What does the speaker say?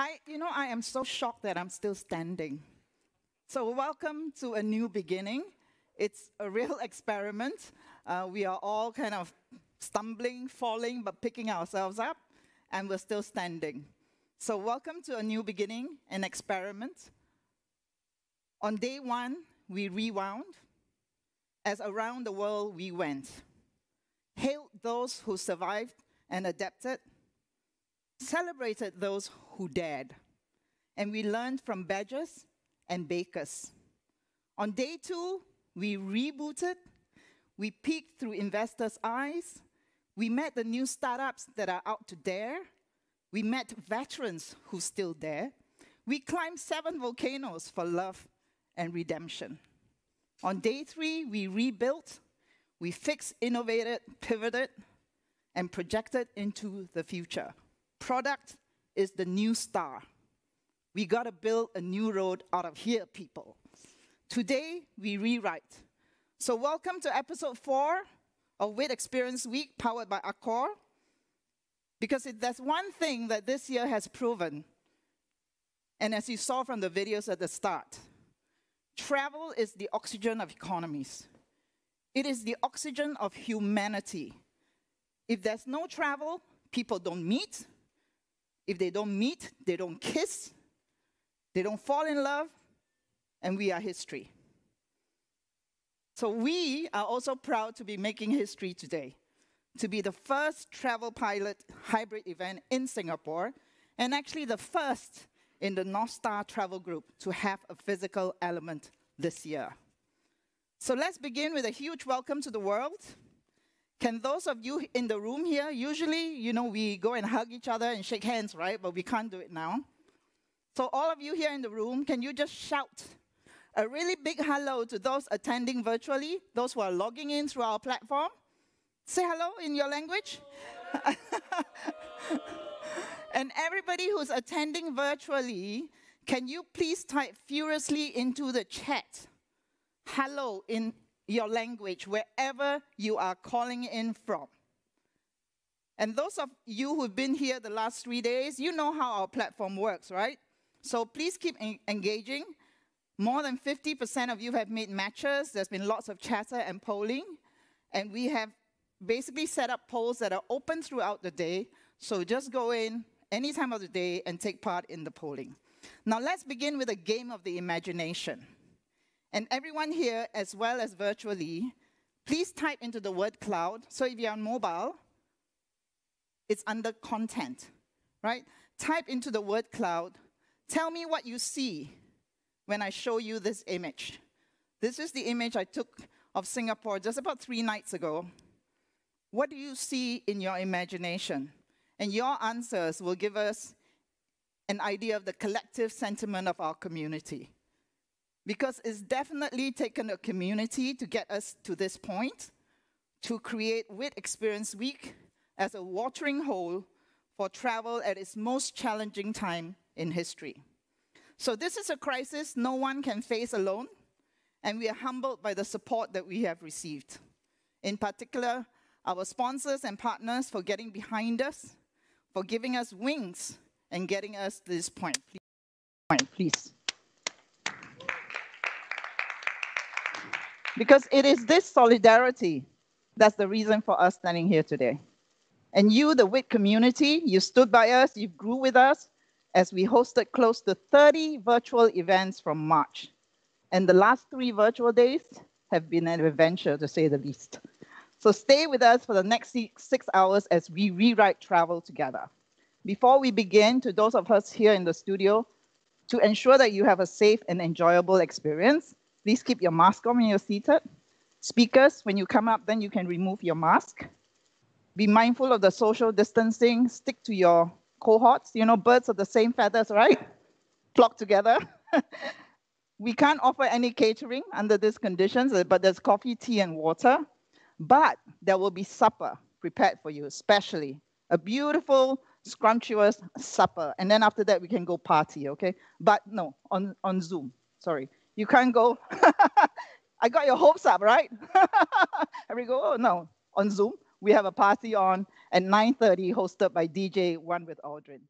I am so shocked that I'm still standing. So welcome to a new beginning. It's a real experiment. We are all kind of stumbling, falling, but picking ourselves up, and we're still standing. So welcome to a new beginning, an experiment. On day one, we rewound. As around the world we went. Hailed those who survived and adapted. Celebrated those who dared. And we learned from badgers and bakers. On day two, we rebooted. We peeked through investors' eyes. We met the new startups that are out to dare. We met veterans who still dare. We climbed 7 volcanoes for love and redemption. On day three, we rebuilt. We fixed, innovated, pivoted, and projected into the future. Product is the new star. We got to build a new road out of here, people. Today, we rewrite. So welcome to episode 4 of WiT Experience Week, powered by Accor. Because if there's one thing that this year has proven, and as you saw from the videos at the start, travel is the oxygen of economies. It is the oxygen of humanity. If there's no travel, people don't meet. If they don't meet, they don't kiss. They don't fall in love, and we are history. So we are also proud to be making history today, to be the first travel pilot hybrid event in Singapore, and actually the first in the North Star Travel Group to have a physical element this year. So let's begin with a huge welcome to the world. Can those of you in the room here, usually, we go and hug each other and shake hands, right? But we can't do it now. So all of you here in the room, can you just shout a really big hello to those attending virtually, those who are logging in through our platform? Say hello in your language. And everybody who's attending virtually, can you please type furiously into the chat, hello in your language, wherever you are calling in from. And those of you who've been here the last 3 days, you know how our platform works, right? So please keep engaging. More than 50% of you have made matches. There's been lots of chatter and polling. And we have basically set up polls that are open throughout the day. So just go in any time of the day and take part in the polling. Now let's begin with a game of the imagination. And everyone here, as well as virtually, please type into the word cloud. So if you're on mobile, it's under content, right? Type into the word cloud. Tell me what you see when I show you this image. This is the image I took of Singapore just about 3 nights ago. What do you see in your imagination? And your answers will give us an idea of the collective sentiment of our community. Because it's definitely taken a community to get us to this point, to create WiT Experience Week as a watering hole for travel at its most challenging time in history. So this is a crisis no one can face alone, and we are humbled by the support that we have received. In particular, our sponsors and partners for getting behind us, for giving us wings and getting us to this point. Please. Because it is this solidarity that's the reason for us standing here today. And you, the WiT community, you stood by us, you grew with us as we hosted close to 30 virtual events from March. And the last 3 virtual days have been an adventure, to say the least. So stay with us for the next 6 hours as we rewrite travel together. Before we begin, to those of us here in the studio, to ensure that you have a safe and enjoyable experience, please keep your mask on when you're seated. Speakers, when you come up, then you can remove your mask. Be mindful of the social distancing. Stick to your cohorts. Birds of the same feathers, right? Flock together. We can't offer any catering under these conditions, but there's coffee, tea, and water. But there will be supper prepared for you, especially a beautiful, scrumptious supper. And then after that, we can go party, okay? But no, on Zoom, sorry. You can't go. I got your hopes up, right? Here we go. Oh, no. On Zoom, we have a party on at 9:30 hosted by DJ One with Aldrin.